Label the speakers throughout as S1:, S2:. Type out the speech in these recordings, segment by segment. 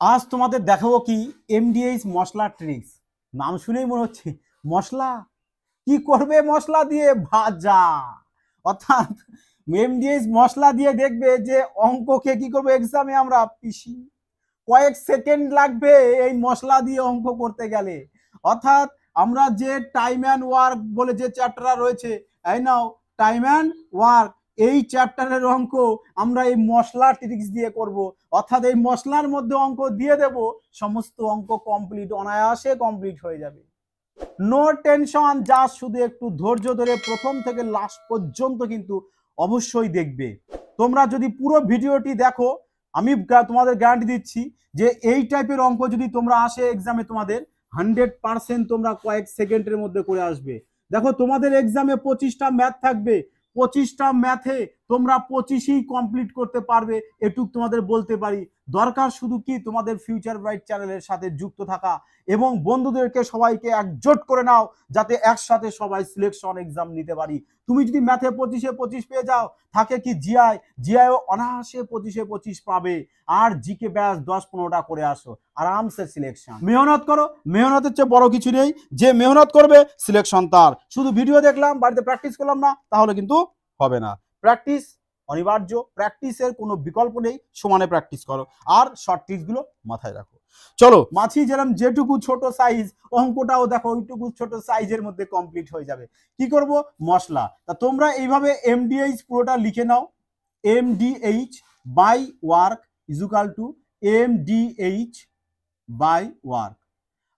S1: আজ তোমাদের দেখাবো কি এমডিএইচ মশলা ট্রিক্স। নাম শুনেই মনে হচ্ছে মশলা কি করবে, মশলা দিয়ে ভাজা। অর্থাৎ এমডিএইচ মশলা দিয়ে দেখবে যে অঙ্ককে কি করবো, এক্সামে আমরা পিসি কয়েক সেকেন্ড লাগবে এই মশলা দিয়ে অঙ্ক করতে গেলে। অর্থাৎ আমরা যে টাইম অ্যান্ড ওয়ার্ক বলে যে চ্যাপ্টার রয়েছে, এই নাও টাইম অ্যান্ড ওয়ার্ক, এই চ্যাপ্টারের অঙ্ক আমরা এই মশলা ট্রিক্স দিয়ে করব। অর্থাৎ এই মশলার মধ্যে অঙ্ক দিয়ে দেব, সমস্ত অঙ্ক কমপ্লিট, অনায়াসে কমপ্লিট হয়ে যাবে। নো টেনশন, যা শুধু একটু ধৈর্য ধরে প্রথম থেকে লাস্ট পর্যন্ত কিন্তু অবশ্যই দেখবে। তোমরা যদি পুরো ভিডিওটি দেখো, আমি তোমাদের গ্যারান্টি দিচ্ছি যে এই টাইপের অঙ্ক যদি তোমরা আসে এক্সামে, তোমাদের 100% তোমরা কয়েক সেকেন্ডের মধ্যে করে আসবে। দেখো তোমাদের এক্সামে 25টা ম্যাথ থাকবে, 25টা ম্যাথে তোমরা 25ই কমপ্লিট করতে পারবে, এটুক তোমাদের বলতে পারি। দরকার শুধু কি তোমাদের ফিউচার ব্রাইট চ্যানেলের সাথে যুক্ত থাকা এবং বন্ধুদেরকে সবাইকে একজোট করে নাও, যাতে একসাথে সবাই সিলেকশন এক্সাম নিতে পারি। তুমি যদি ম্যাথে 25-এ 25 পেয়ে যাও, থাকে কি জিআইও অনায়াসে 25-এ 25 পাবে। আর জিকে ব্যাস 10-15টা করে আসো, আরামসে সিলেকশন। মেহনত করো, মেহনতের চেয়ে বড় কিছু নেই। যে মেহনত করবে সিলেকশন তার। শুধু ভিডিও দেখলাম, বাড়িতে প্র্যাকটিস করলাম না, তাহলে কিন্তু হবে না। প্র্যাকটিস অনিবার্য, প্র্যাকটিসের কোনো বিকল্প নেই। সমানে প্র্যাকটিস করো আর শর্ট ট্রিক্সগুলো মাথায় রাখো। চলো, মাছি যেরকম যেটুকু ছোট সাইজ, অঙ্কটাও দেখো ওইটুকু ছোট সাইজের মধ্যে কমপ্লিট হয়ে যাবে। কি করব, মশলা। তা তোমরা এইভাবে এমডিএইচ পুরোটা লিখে নাও। MDH by work is equal to MDH by work.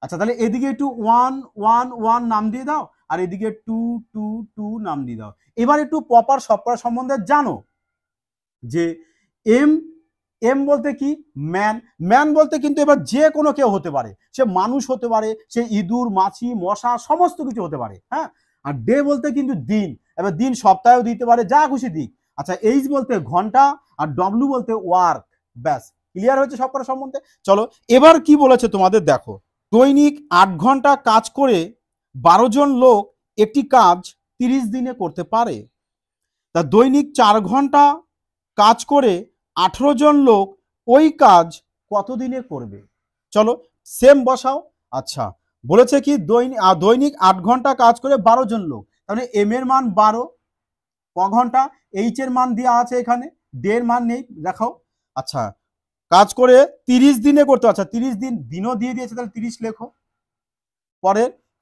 S1: আচ্ছা, তাহলে এদিকে একটু 1 1 1 নাম দিয়ে দাও, আর এদিকে 2 2 2 নাম দিয়ে দাও। এবার একটু প্রপার সবকরা সম্বন্ধে জানো যে এম এম বলতে কি, ম্যান। ম্যান বলতে কিন্তু এবার যে কোনো কেউ হতে পারে, সে মানুষ হতে পারে, সে ইঁদুর মাছি মশা সমস্ত কিছু হতে পারে। হ্যাঁ, আর ডে বলতে কিন্তু দিন, এবার দিন সপ্তাহেও দিতে পারে, যা খুশি দিক। আচ্ছা, এইচ বলতে ঘন্টা, আর ডব্লু বলতে ওয়ার্ক। ব্যাস, ক্লিয়ার হয়েছে সবকটা সম্বন্ধে। চলো, এবার কি বলেছে তোমাদের দেখো। দৈনিক 8 ঘন্টা কাজ করে 12 জন লোক একটি কাজ 30 দিনে করতে পারে। তা দৈনিক 4 ঘন্টা কাজ করে 18 জন লোক ওই কাজ কত দিনে করবে? চলো সেম বসাও। আচ্ছা, বলেছে কি দৈনিক 8 ঘন্টা কাজ করে 12 জন লোক, তাহলে এম এর মান 12, ক ঘন্টা, এইচ এর মান দেওয়া আছে এখানে, ডে এর মান নেই, দেখাও। আচ্ছা, কাজ করে 30 দিনে করতে, আচ্ছা 30 দিন, দিনও দিয়ে দিয়েছে, তাহলে 30 লেখো।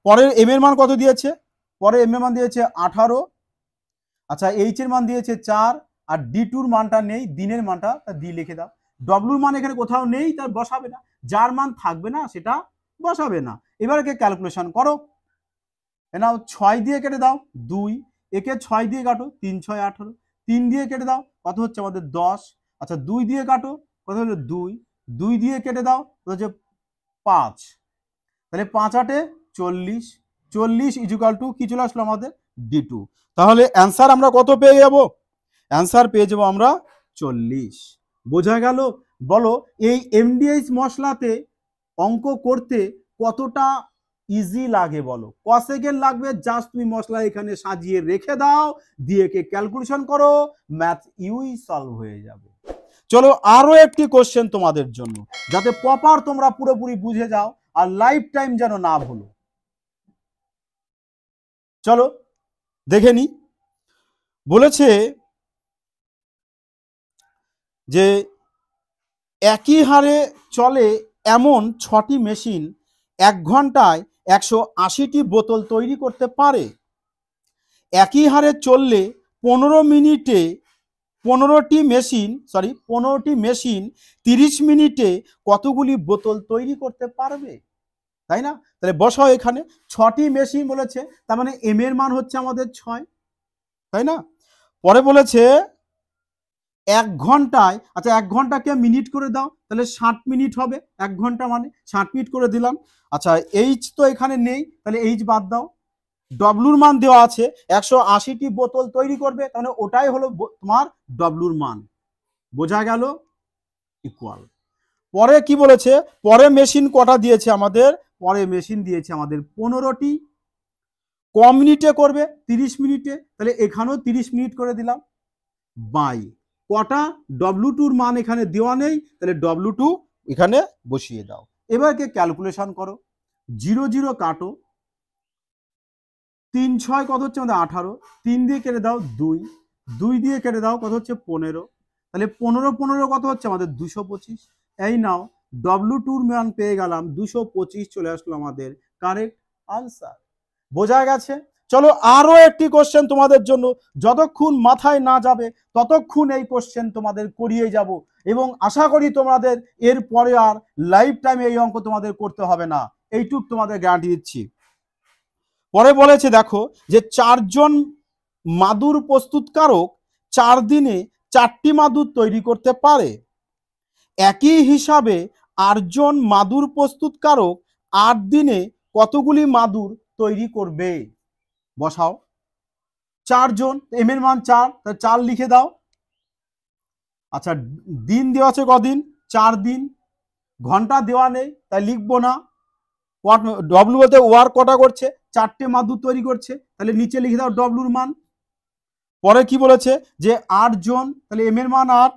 S1: পরের এম এর মান কত দিয়েছে? পরে এম এর মান দিয়েছে 18। আচ্ছা, এইচ এর মান দিয়েছে 4, আর ডি টুর মানটা নেই, দিনের মানটা ডি লিখে দাও। ডব্লুর মান এখানে কোথাও নেই, তার বসাবে না। যার মান থাকবে না সেটা বসাবে না। এবার একে ক্যালকুলেশন করো। নাও 6 দিয়ে কেটে দাও 2, একে 6 দিয়ে কাটো, 3 6 18, 3 দিয়ে কেটে দাও, কত হচ্ছে আমাদের 10। আচ্ছা, 2 দিয়ে কাটো, কত হলো 2, 2 দিয়ে কেটে দাও, কত হচ্ছে 5। তাহলে 5 8 40, 40 ইজুকাল টু কি চলে আসলো আমাদের, D2। তাহলে অ্যান্সার আমরা কত পেয়ে যাব? অ্যান্সার পেয়ে যাব আমরা 40। বোঝা গেল? বলো, এই এমডিএইচ মশলাতে অঙ্ক করতে কতটা ইজি লাগে বলো? ক সেকেন্ড লাগবে, জাস্ট তুমি মশলা এখানে সাজিয়ে রেখে দাও, দিয়ে কে ক্যালকুলেশন করো, ম্যাথ ইউই সলভ হয়ে যাবে। চলো, আরো একটি কোশ্চেন তোমাদের জন্য, যাতে প্রপার তোমরা পুরোপুরি বুঝে যাও আর লাইফ টাইম যেন না ভুলো। চলো দেখে নি। বলেছে যে একই হারে চলে এমন 6টি মেশিন 1 ঘন্টায় 180টি বোতল তৈরি করতে পারে। একই হারে চললে 15 মিনিটে 15টি মেশিন 30 মিনিটে কতগুলি বোতল তৈরি করতে পারবে? তাই না? তাহলে বসাও এখানে 6টি মেশিন বলেছে, তার মানে এম এর মান হচ্ছে আমাদের 6, তাই না? পরে বলেছে 1 ঘন্টায়, আচ্ছা 1 ঘন্টাকে মিনিট করে দাও, তাহলে 60 মিনিট হবে। 1 ঘন্টা মানে 60 মিনিট করে দিলাম। আচ্ছা, এইচ তো এখানে নেই, তাহলে এইচ বাদ দাও। ডব্লুর মান দেওয়া আছে 180টি বোতল তৈরি করবে, তাহলে ওটাই হলো তোমার ডব্লুর মান। বোঝা গেল? ইকুয়াল। পরে কি বলেছে, পরে মেশিন কটা দিয়েছে আমাদের? পরে মেশিন দিয়েছে আমাদের 15টি। ক মিনিটে করবে? 30 মিনিটে, তাহলে এখানেও 30 মিনিট করে দিলাম। বাই কটা, ডব্লু টুর মান এখানে দেওয়া নেই, তাহলে ডব্লু টু এখানে বসিয়ে দাও। এবারকে ক্যালকুলেশন করো, 0 0 কাটো, 3 6 কত হচ্ছে আমাদের 18, 3 দিয়ে কেটে দাও 2, 2 দিয়ে কেটে দাও কত হচ্ছে 15, তাহলে 15 15 কত হচ্ছে আমাদের 225। এই নাও W2 মান পেয়ে গেলাম 225, চলে আসলো আমাদের কারেক্ট আনসার। বোঝা গেছে? চলো আরো একটি কোশ্চেন তোমাদের জন্য, যতক্ষণ মাথায় না যাবে ততক্ষণ এই কোশ্চেন তোমাদের করিয়ে যাব, এবং আশা করি তোমাদের এর পরে আর লাইফ টাইম এই অঙ্ক তোমাদের করতে হবে না, এইটুক তোমাদের গ্যারান্টি দিচ্ছি। পরে বলেছে দেখো যে 4 জন মাদুর প্রস্তুতকারক 4 দিনে 4টি মাদুর তৈরি করতে পারে। একই হিসাবে 8 জন মাদুর প্রস্তুতকারক 8 দিনে কতগুলি মাদুর তৈরি করবে? বসাও। 4 জন, এম এর মান 4, তাহলে 4 লিখে দাও। আচ্ছা, দিন দেওয়া আছে কদিন? 4 দিন। ঘন্টা দেওয়া নেই, তাই লিখবো না। ডব্লু বলতে ওয়ার্ক কটা করছে? 4টে মাদুর তৈরি করছে, তাহলে নিচে লিখে দাও ডব্লুর মান। পরে কি বলেছে যে 8 জন, তাহলে এম এর মান 8,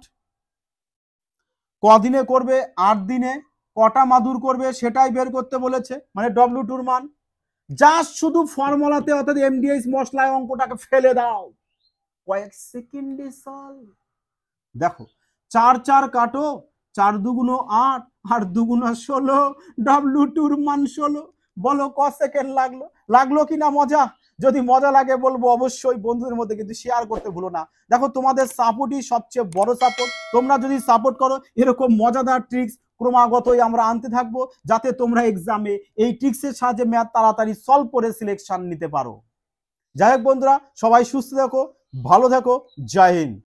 S1: কদিনে করবে? 8 দিনে। কটা মাদুর করবে সেটাই বের করতে বলেছে, মানে W2 মান। জাস্ট শুধু ফর্মুলাতে অর্থাৎ এমডিএইচ মশলায় অঙ্কটাকে ফেলে দাও, কয়েক সেকেন্ডে সলভ। দেখো 4 4 কাটো, 4 2 8, 8 2 16, W2 মান 16। বলো ক সেকেন্ড লাগলো? লাগলো কিনা মজা? যদি মজা লাগে বলবো অবশ্যই বন্ধুদের মধ্যে কিন্তু শেয়ার করতে ভুলো না। দেখো তোমাদের সাপোর্টই সবচেয়ে বড় সাপোর্ট। তোমরা যদি সাপোর্ট করো এরকম মজাদার ট্রিক্স ক্রমাগতই আমরা আনতে থাকবো, যাতে তোমরা এক্সামে এই ট্রিক্সের সাহায্যে ম্যাথ তাড়াতাড়ি সলভ করে সিলেকশন নিতে পারো। যাই হোক বন্ধুরা, সবাই সুস্থ থাকো, ভালো থাকো, জয় হিন্দ।